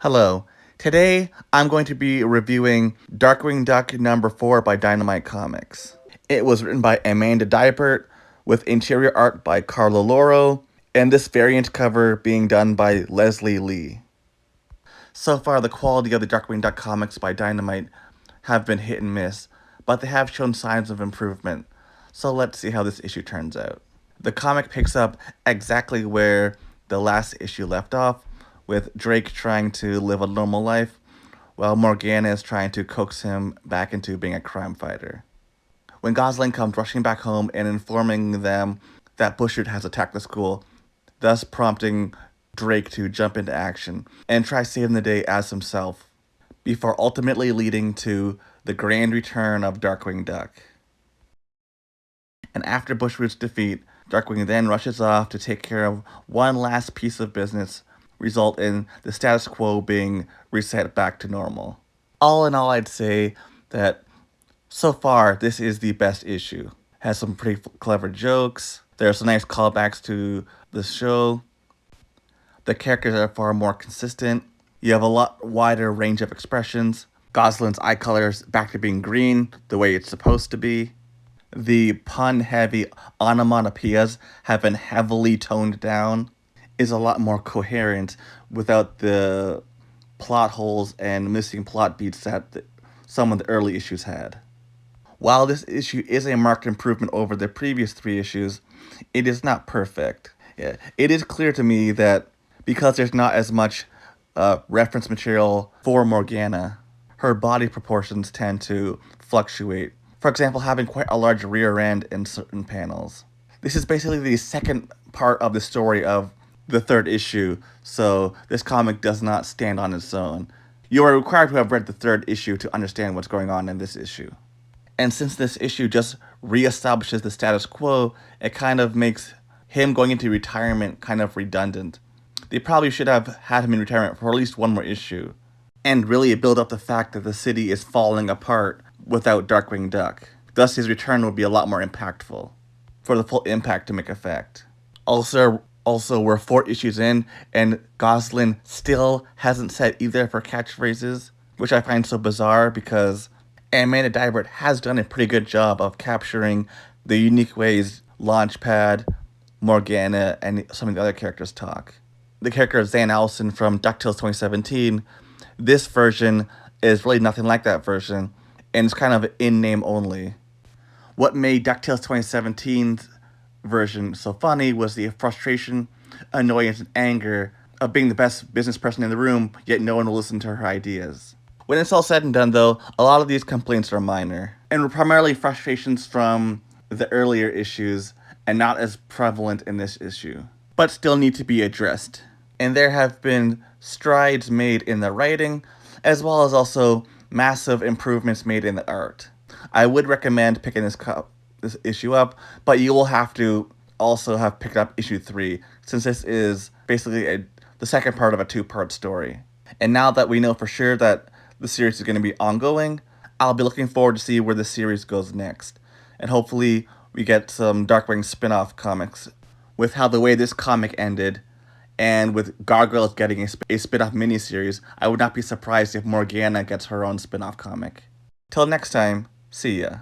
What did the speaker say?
Hello. Today, I'm going to be reviewing Darkwing Duck number 4 by Dynamite Comics. It was written by Amanda Dybert, with interior art by Carlo Loro, and this variant cover being done by Leslie Lee. So far, the quality of the Darkwing Duck comics by Dynamite have been hit and miss, but they have shown signs of improvement, so let's see how this issue turns out. The comic picks up exactly where the last issue left off, with Drake trying to live a normal life, while Morgana is trying to coax him back into being a crime fighter. When Gosling comes rushing back home and informing them that Bushard has attacked the school, thus prompting Drake to jump into action and try saving the day as himself, before ultimately leading to the grand return of Darkwing Duck. And after Bushwood's defeat, Darkwing then rushes off to take care of one last piece of business, result in the status quo being reset back to normal. All in all, I'd say that so far this is the best issue. Has some pretty clever jokes. There are some nice callbacks to the show. The characters are far more consistent. You have a lot wider range of expressions. Gosling's eye color is back to being green, the way it's supposed to be. The pun-heavy onomatopoeias have been heavily toned down. Is a lot more coherent without the plot holes and missing plot beats that some of the early issues had. While this issue is a marked improvement over the previous 3 issues, it is not perfect. It is clear to me that because there's not as much reference material for Morgana, her body proportions tend to fluctuate. For example, having quite a large rear end in certain panels. This is basically the second part of the story of the 3rd issue, so this comic does not stand on its own. You are required to have read the 3rd issue to understand what's going on in this issue. And since this issue just reestablishes the status quo, it kind of makes him going into retirement kind of redundant. They probably should have had him in retirement for at least one more issue, and really build up the fact that the city is falling apart without Darkwing Duck. Thus, his return would be a lot more impactful, for the full impact to make effect. Also, we're 4 issues in, and Gosling still hasn't said either of her catchphrases, which I find so bizarre because Amanda Dybert has done a pretty good job of capturing the unique ways Launchpad, Morgana, and some of the other characters talk. The character of Zan Allison from DuckTales 2017, this version is really nothing like that version, and it's kind of in name only. What made DuckTales 2017's version so funny was the frustration, annoyance, and anger of being the best business person in the room, yet no one will listen to her ideas. When it's all said and done, though, a lot of these complaints are minor, and were primarily frustrations from the earlier issues, and not as prevalent in this issue, but still need to be addressed. And there have been strides made in the writing, as well as also massive improvements made in the art. I would recommend picking this issue up, but you will have to also have picked up issue 3, since this is basically the second part of a 2-part story. And now that we know for sure that the series is going to be ongoing, I'll be looking forward to see where the series goes next. And hopefully we get some Darkwing spin-off comics. With how the way this comic ended, and with Gargoyles getting a spin-off miniseries, I would not be surprised if Morgana gets her own spin-off comic. Till next time, see ya.